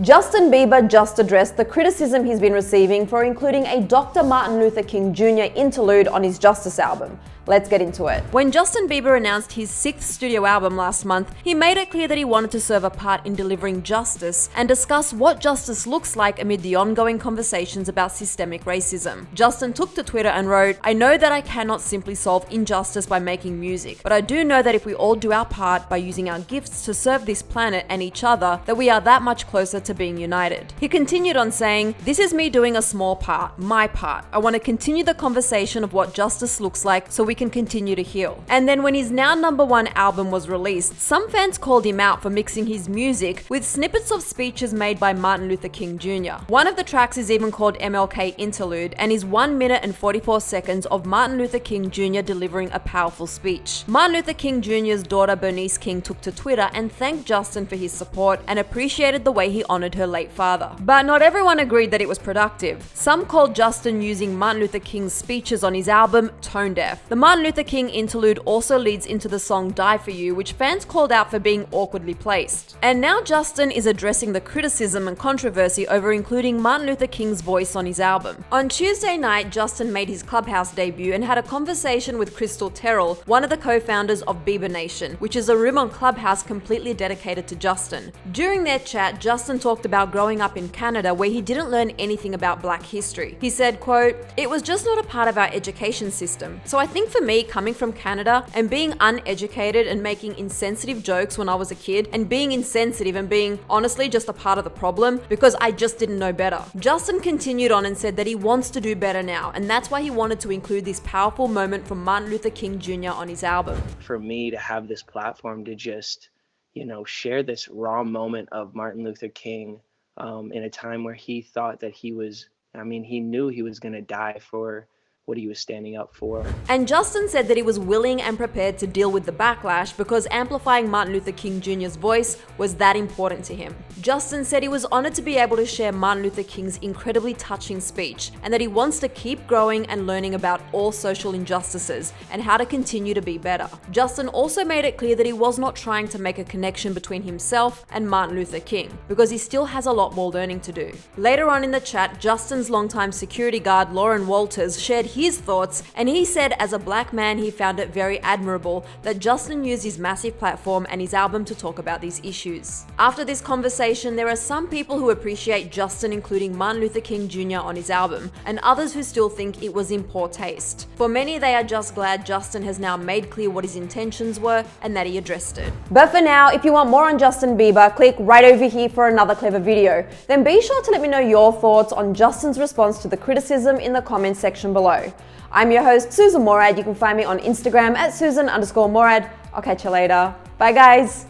Justin Bieber just addressed the criticism he's been receiving for including a Dr. Martin Luther King Jr. interlude on his Justice album. Let's get into it. When Justin Bieber announced his 6th studio album last month, he made it clear that he wanted to serve a part in delivering justice and discuss what justice looks like amid the ongoing conversations about systemic racism. Justin took to Twitter and wrote, "I know that I cannot simply solve injustice by making music, but I do know that if we all do our part by using our gifts to serve this planet and each other, that we are that much closer to being united." He continued on saying, "This is me doing a small part, my part. I want to continue the conversation of what justice looks like so we can continue to heal." And then when his now #1 album was released, some fans called him out for mixing his music with snippets of speeches made by Martin Luther King Jr. One of the tracks is even called MLK Interlude and is 1 minute and 44 seconds of Martin Luther King Jr. delivering a powerful speech. Martin Luther King Jr.'s daughter Bernice King took to Twitter and thanked Justin for his support and appreciated the way he honored her late father. But not everyone agreed that it was productive. Some called Justin using Martin Luther King's speeches on his album tone deaf. The Martin Luther King interlude also leads into the song Die For You, which fans called out for being awkwardly placed. And now Justin is addressing the criticism and controversy over including Martin Luther King's voice on his album. On Tuesday night, Justin made his Clubhouse debut and had a conversation with Crystal Terrell, one of the co-founders of Bieber Nation, which is a room on Clubhouse completely dedicated to Justin. During their chat, Justin talked about growing up in Canada where he didn't learn anything about Black history. He said, quote, "It was just not a part of our education system. So I think for me, coming from Canada and being uneducated and making insensitive jokes when I was a kid and being insensitive and being honestly just a part of the problem because I just didn't know better." Justin continued on and said that he wants to do better now, and that's why he wanted to include this powerful moment from Martin Luther King Jr. on his album. For me to have this platform to just, share this raw moment of Martin Luther King in a time where he thought that he knew he was going to die for what he was standing up for. And Justin said that he was willing and prepared to deal with the backlash because amplifying Martin Luther King Jr.'s voice was that important to him. Justin said he was honored to be able to share Martin Luther King's incredibly touching speech and that he wants to keep growing and learning about all social injustices and how to continue to be better. Justin also made it clear that he was not trying to make a connection between himself and Martin Luther King because he still has a lot more learning to do. Later on in the chat, Justin's longtime security guard Lauren Walters shared his thoughts, and he said as a Black man he found it very admirable that Justin used his massive platform and his album to talk about these issues. After this conversation, there are some people who appreciate Justin including Martin Luther King Jr. on his album, and others who still think it was in poor taste. For many, they are just glad Justin has now made clear what his intentions were and that he addressed it. But for now, if you want more on Justin Bieber, click right over here for another clever video. Then be sure to let me know your thoughts on Justin's response to the criticism in the comments section below. I'm your host, Susan Morad. You can find me on Instagram at Susan_Morad. I'll catch you later. Bye guys.